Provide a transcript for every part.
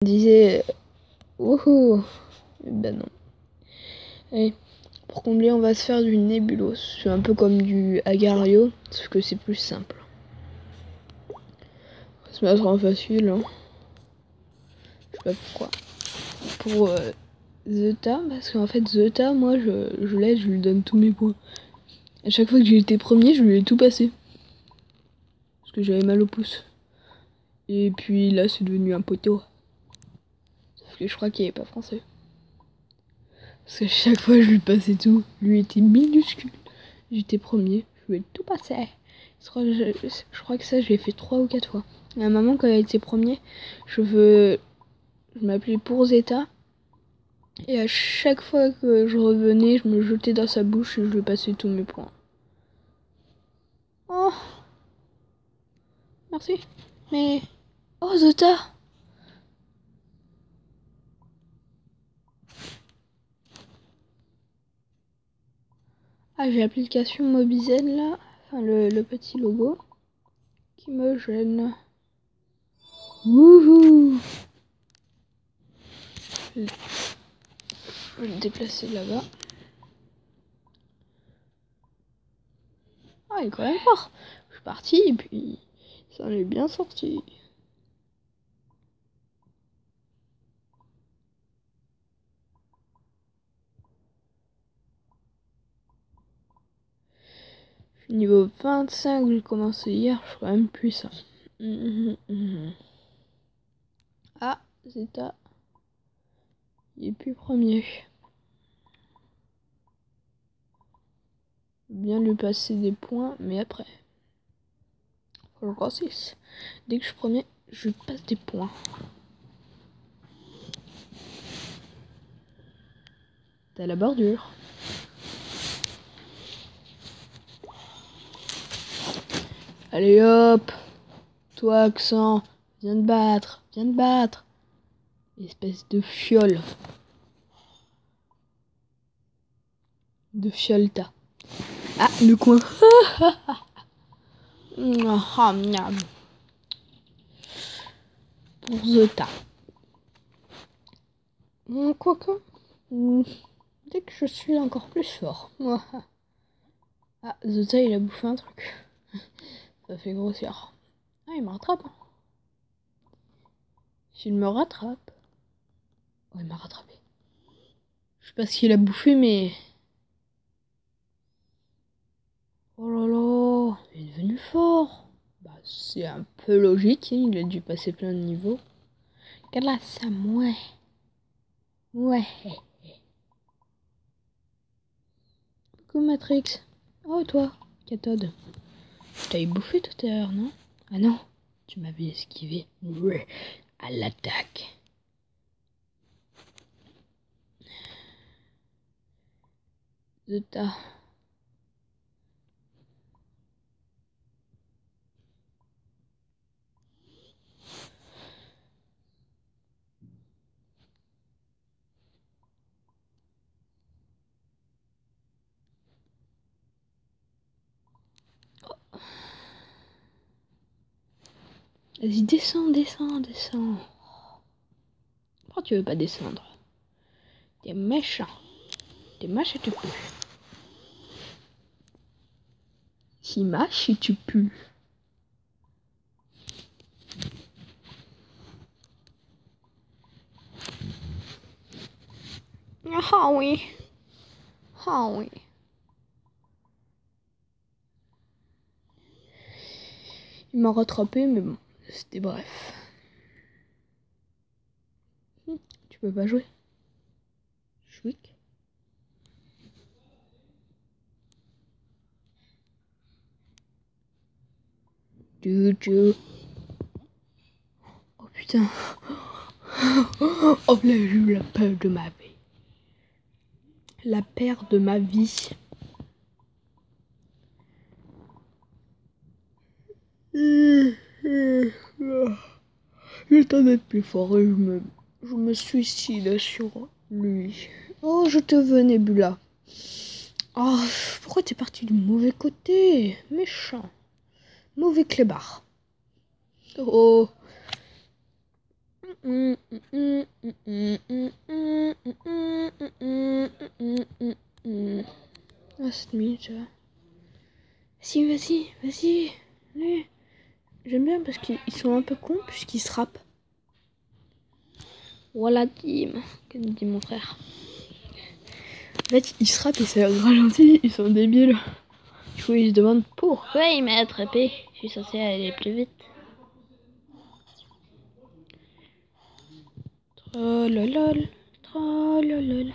On disait wouhou. Ben non. Allez, pour combler, on va se faire du Nébulos. C'est un peu comme du Agario, sauf que c'est plus simple. On va se mettre en facile. Hein. Je sais pas pourquoi. Pour Zeta, parce qu'en fait, Zeta, moi, je l'aide, je lui donne tous mes points. À chaque fois que j'ai été premier, je lui ai tout passé. Parce que j'avais mal au pouce. Et puis là, c'est devenu un poteau. Sauf que je crois qu'il est pas français. Parce que chaque fois, je lui passais tout. Lui était minuscule. J'étais premier, je lui ai tout passé. Je crois que ça, je l'ai fait 3 ou 4 fois. À un moment, quand elle était premier, je m'appelais pour Zeta. Et à chaque fois que je revenais, je me jetais dans sa bouche et je lui passais tous mes points. Oh, merci. Mais... Oh, Zeta! Ah, j'ai l'application Mobizen là, enfin le petit logo, qui me gêne. Wouhou! Je vais le déplacer là-bas. Ah, il est quand même fort. Je suis parti et puis ça en est bien sorti. Niveau 25, j'ai commencé hier, je suis quand même puissant. Ah, Zeta. Il est plus premier. Je vais bien lui passer des points, mais après. Faut que je grossisse. Dès que je suis premier, je passe des points. T'as la bordure. Allez hop. Toi, accent. Viens te battre. Viens te battre. Espèce de fiole. De fiolta. Ah, le coin. Pour Zeta. Quoique. Dès que je suis encore plus fort. Ah, Zeta, il a bouffé un truc. Ça fait grossir. Ah, il me rattrape. S'il me rattrape. Oh, il m'a rattrapé. Je sais pas ce qu'il a bouffé, mais... Oh là là, il est devenu fort. Bah, c'est un peu logique, hein, il a dû passer plein de niveaux. Grâce à moi. Ouais. Coucou Matrix. Oh toi, cathode. Je t'avais bouffé tout à l'heure, non? Ah non, tu m'avais esquivé. Ouais, à l'attaque. Zeta. Vas-y, descends, descends, descends. Pourquoi tu veux pas descendre? T'es méchant. T'es moche et tu pues. Si mâche et tu pues. Ah oui. Ah oui. Il m'a rattrapé, mais bon, c'était bref. Tu peux pas jouer. Chouic. Oh putain. Oh là, j'ai eu la peur de ma vie. La paire de ma vie. Le temps d'être plus fort et je me suicide sur lui. Oh, je te veux, Nebula. Oh, pourquoi t'es parti du mauvais côté? Méchant. Mauvais clébard. Oh. Ah, cette minute, ça va. Si, vas-y. Allez. J'aime bien parce qu'ils sont un peu cons puisqu'ils se rappent. Voilà, Tim, comme dit mon frère. En fait, ils se rappent et ça ralentit, ils sont débiles. Du coup, ils se demandent pourquoi il m'a attrapé. Je suis censé aller plus vite. Trololol, trololol.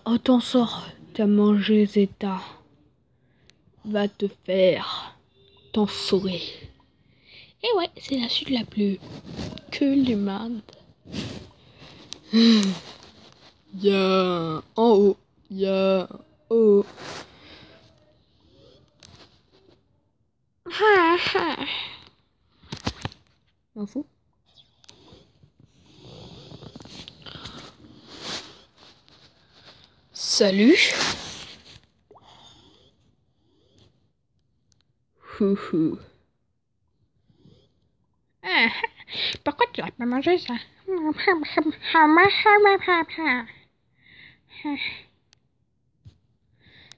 Oh, t'en sors. T'as mangé Zeta. Va te faire t'en saurer. Et ouais, c'est la chute la plus cool du monde. Y'a en haut. Y'a en haut. M'en fous. Salut. Houhou. Pourquoi tu n'as pas mangé ça?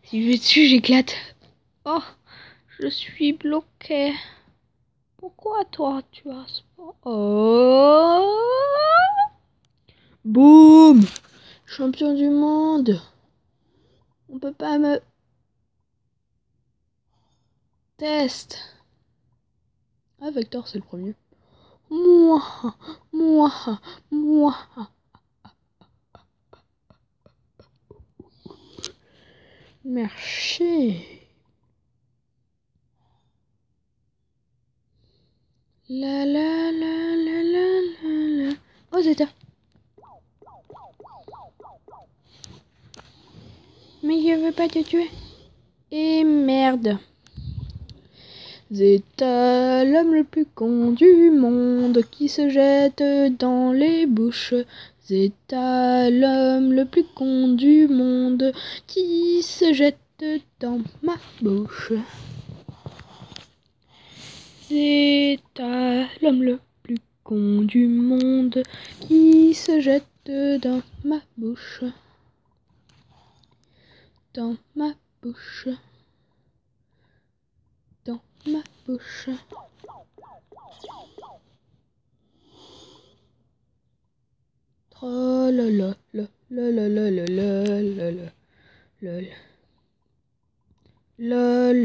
Si je vais dessus, j'éclate. Oh, je suis bloqué. Pourquoi toi, tu as... Oh. Boum. Champion du monde. On peut pas me... Test. Ah, Vector, c'est le premier. Moi. Merci. La. Oh, Zeta. Mais je veux pas te tuer. Et merde. Zeta, l'homme le plus con du monde qui se jette dans les bouches. Zeta, l'homme le plus con du monde qui se jette dans ma bouche. Zeta, l'homme le plus con du monde qui se jette dans ma bouche. Dans ma bouche. Dans ma bouche. Trololol, lol,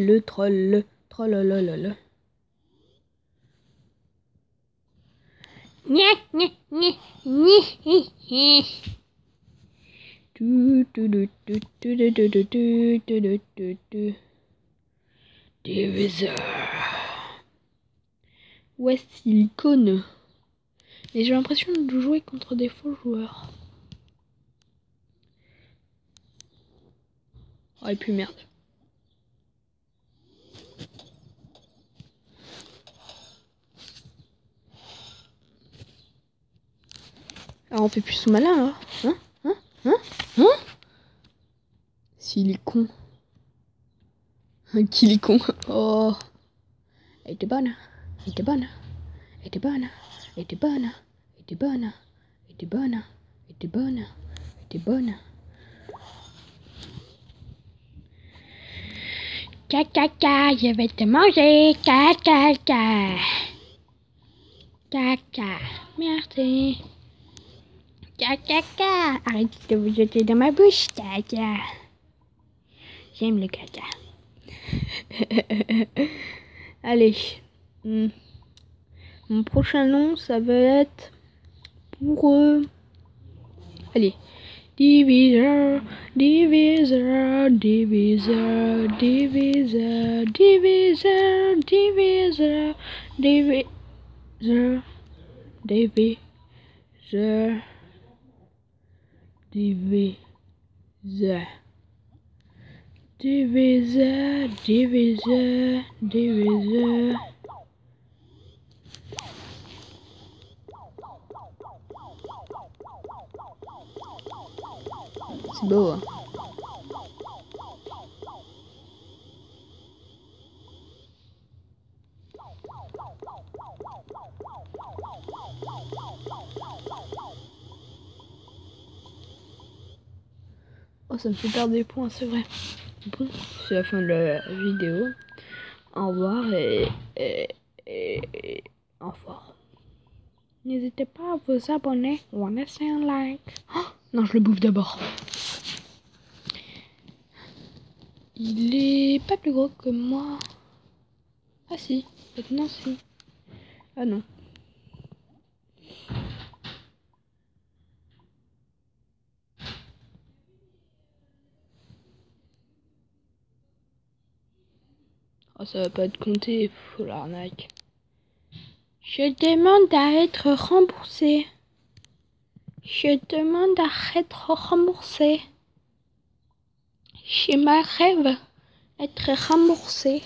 le troll, trollololol. Diviseur. Ouais, silicone. Mais j'ai l'impression de jouer contre des faux joueurs. Oh, et puis merde. Alors on fait plus sous malin là. Hein S'il est con. Qu'il est con. Oh. Elle était bonne. Elle était bonne. Elle était bonne. Elle était bonne. Elle était bonne. Elle était bonne. Elle était bonne. Elle était bonne. Caca, je vais te manger. Caca. Caca. Merci. Caca. Arrête de vous jeter dans ma bouche. Caca. J'aime le caca. Allez. Mon prochain nom, ça va être pour... Allez. Diviseur. C'est beau, hein. Oh, ça me fait perdre des points, c'est vrai. Bon, c'est la fin de la vidéo. Au revoir et au revoir. N'hésitez pas à vous abonner ou à laisser un like. Oh, non, je le bouffe d'abord. Il est pas plus gros que moi. Ah si, maintenant si. Ah non. Oh, ça va pas être compté, faut l'arnaque. Je demande à être remboursé. Je demande à être remboursé. J'ai ma rêve être remboursé.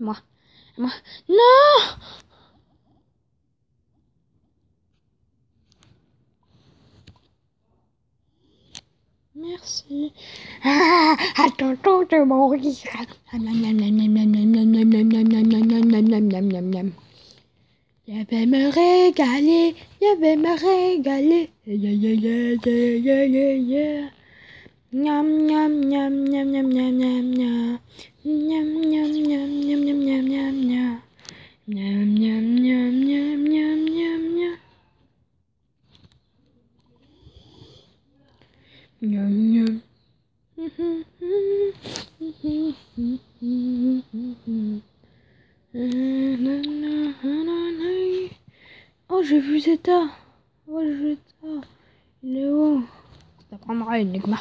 Moi. Non! Merci. Ah, attends de mourir. Je vais me régaler, je vais me régaler. Miam miam miam miam miam miam miam miam. Miam miam miam miam miam miam miam miam. Miam miam miam miam miam miam miam. Miam miam. Oh, j'ai vu Zeta. Oh, Zeta. Il est où? Ça prendra une Enigma.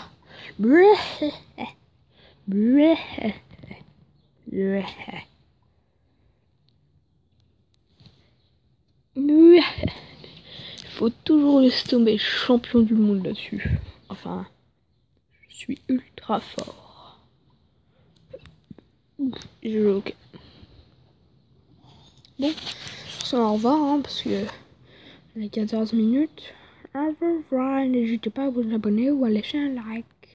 Faut toujours laisser tomber, champion du monde là-dessus. Enfin, je suis ultra fort. Ok. Bon, au revoir, hein, parce que on a 14 minutes. Au revoir, n'hésitez pas à vous abonner ou à laisser un like.